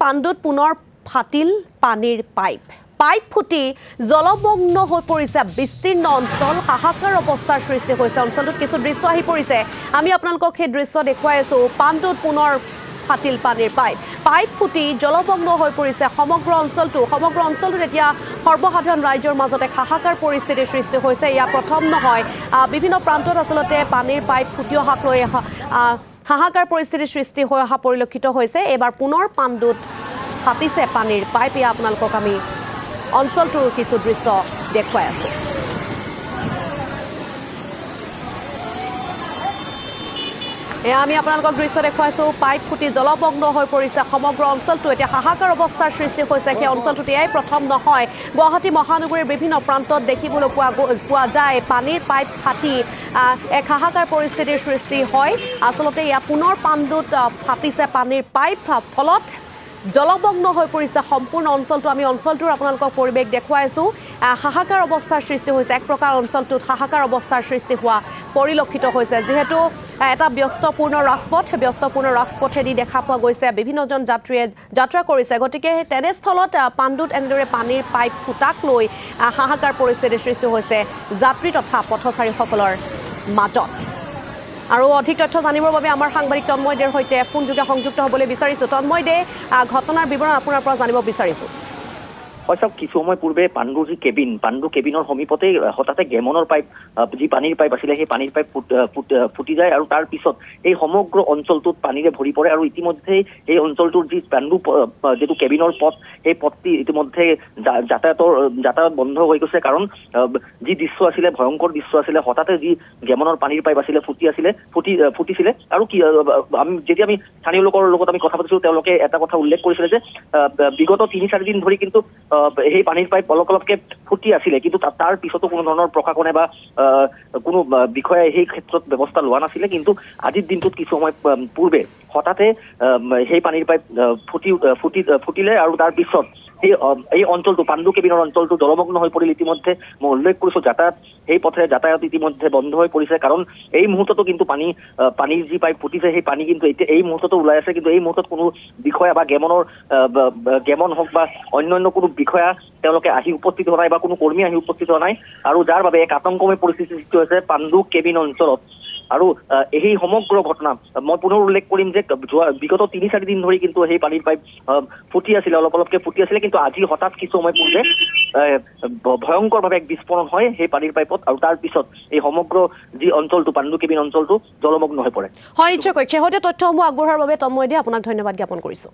পাণ্ডুত পুনৰ ফাটিল পানীৰ পাইপ ফুটি জলমগ্ন হৈ পৰিছে বিস্তীৰ্ণ অঞ্চল হাহাকাৰ অৱস্থাৰ সৃষ্টি হৈছে অঞ্চলটোত কিছু দৃশ্য আহি পৰিছে আমি আপোনালোকক সেই দৃশ্য দেখুৱাই আছো পাণ্ডুত পুনৰ ফাটিল পানীৰ পাইপ ফুটি জলমগ্ন হৈ পৰিছে সমগ্ৰ অঞ্চলটোত এতিয়া সৰ্বসাধাৰণ ৰাইজৰ মাজত এক হাহাকাৰ পৰিস্থিতিৰ সৃষ্টি হৈছে ইয়া প্ৰথম নহয় বিভিন্ন প্ৰান্তত আচলতে পানীৰ পাইপ ফুটি অহাক লৈ হাহাকাৰ পৰিস্থিতিৰ সৃষ্টি হৈ অহা পৰিলক্ষিত হৈছে এবাৰ পুনৰ পাণ্ডুত ফাটিছে পানীৰ পাইপ ইয়া আপোনালোকক আমি অঞ্চলটোৰ কিছু দৃশ্য দেখুৱাই আছো আমি আপোনালোকক দৃশ্য দেখুৱাইছো পাইপ ফুটি জলমগ্ন হৈ পৰিছে সমগ্ৰ অঞ্চলটো এতিয়া হাহাকাৰ অৱস্থাৰ সৃষ্টি হৈছে সেই অঞ্চলটোত এয়াই প্ৰথম নহয় গুৱাহাটী মহানগৰীৰ বিভিন্ন প্ৰান্তত দেখিবলৈ পোৱা যায় পানীৰ পাইপ ফাটি এক হাহাকাৰ পৰিস্থিতিৰ সৃষ্টি হয় আচলতে ইয়া পুনৰ পাণ্ডুত ফাটিছে পানীৰ পাইপ ফলত জলমগ্ন হৈ পৰিছে সম্পূৰ্ণ অঞ্চলটো আমি অঞ্চলটোৰ আপোনালোকক পৰিৱেশ দেখুৱাইছো হাহাকাৰ অৱস্থাৰ সৃষ্টি হৈছে এক প্ৰকাৰ অঞ্চলটোত হাহাকাৰ অৱস্থাৰ সৃষ্টি হোৱা পৰিলক্ষিত হৈছে যিহেতু এটা ব্যস্তপূৰ্ণ ৰাজপথেদি দেখা পোৱা গৈছে বিভিন্নজন যাত্ৰীয়ে যাত্ৰা কৰিছে গতিকে তেনেস্থলত পাণ্ডুত এনেদৰে পানীৰ পাইপ ফুটাক লৈ হাহাকাৰ পৰিস্থিতিৰ সৃষ্টি হৈছে যাত্ৰী তথা পথচাৰীসকলৰ মাজত আৰু অধিক তথ্য জানিবৰ বাবে আমাৰ সাংবাদিক তন্ময় দেৰ সৈতে ফোনযোগে সংযুক্ত হ'বলৈ বিচাৰিছো তন্ময় দে ঘটনাৰ বিৱৰণ আপোনাৰ পৰা জানিব বিচাৰিছো সব কিছু সময় পূৰ্বে পাণ্ডু কেবিনৰ সমীপতেই হঠাতে গেমনৰ পাইপ যি পানীৰ পাইপ আছিলে সেই পানীৰ পাইপ ফুটি যায় আৰু তাৰ পিছত এই সমগ্ৰ অঞ্চলটোত পানীৰে ভৰি পৰে আৰু ইতিমধ্যেই এই অঞ্চলটোৰ যি পাণ্ডু যিটো কেবিনৰ পথ সেই পথটি ইতিমধ্যে যাতায়াত বন্ধ হৈ গৈছে কাৰণ যি দৃশ্য আছিলে ভয়ংকৰ দৃশ্য আছিলে হঠাতে যি গেমনৰ পানীৰ পাইপ আছিলে ফুটিছিলে আৰু কি যেতিয়া আমি স্থানীয় লোকৰ লগত আমি কথা পাতিছিলো তেওঁলোকে এটা কথা উল্লেখ কৰিছিলে যে বিগত ৩-৪ দিন ধৰি কিন্তু সেই পানীৰ পাইপ অলপকে ফুটি আছিলে কিন্তু তাৰ পিছতো কোনো ধৰণৰ প্ৰশাসনে বা কোনো বিষয়াই সেই ক্ষেত্ৰত ব্যৱস্থা লোৱা নাছিলে কিন্তু আজিৰ দিনটোত কিছু সময় পূৰ্বে হঠাতে সেই পানীৰ পাইপ ফুটিলে আৰু তাৰ পিছত এই অঞ্চলটো পাণ্ডু কেবিনৰ অঞ্চলটো জলমগ্ন হৈ পৰিল ইতিমধ্যে মই উল্লেখ কৰিছো সেই পথেৰে যাতায়াত ইতিমধ্যে বন্ধ হৈ পৰিছে কাৰণ এই মুহূৰ্ততো কিন্তু পানীৰ যি পাইপ ফুটিছে সেই পানী কিন্তু এতিয়া এই মুহূৰ্ততো ওলাই আছে কিন্তু এই মুহূৰ্তত কোনো বিষয়া বা গেমন হওক বা অন্যান্য কোনো বিষয়া তেওঁলোকে আহি উপস্থিত হোৱা নাই বা কোনো কৰ্মী আহি উপস্থিত হোৱা নাই আৰু যাৰ বাবে এক আতংকময় পৰিস্থিতিৰ সৃষ্টি হৈছে পাণ্ডু কেবিন অঞ্চলত আৰু এই সমগ্ৰ ঘটনা মই পুনৰ উল্লেখ কৰিম যে বিগত ৩-৪ দিন ধৰি কিন্তু সেই পানীৰ পাইপ ফুটি আছিলে অলপকে ফুটি আছিলে কিন্তু আজি হঠাৎ কিছু সময় পূৰ্বে ভয়ংকৰভাৱে এক বিস্ফোৰণ হয় সেই পানীৰ পাইপত আৰু তাৰ পিছত এই সমগ্ৰ যি অঞ্চলটো পাণ্ডু কেবিন অঞ্চলটো জলমগ্ন হৈ পৰে হয় নিশ্চয়কৈ শেহতীয়া তথ্যসমূহ আগবঢ়োৱাৰ বাবে তন্ময় দে আপোনাক ধন্যবাদ জ্ঞাপন কৰিছো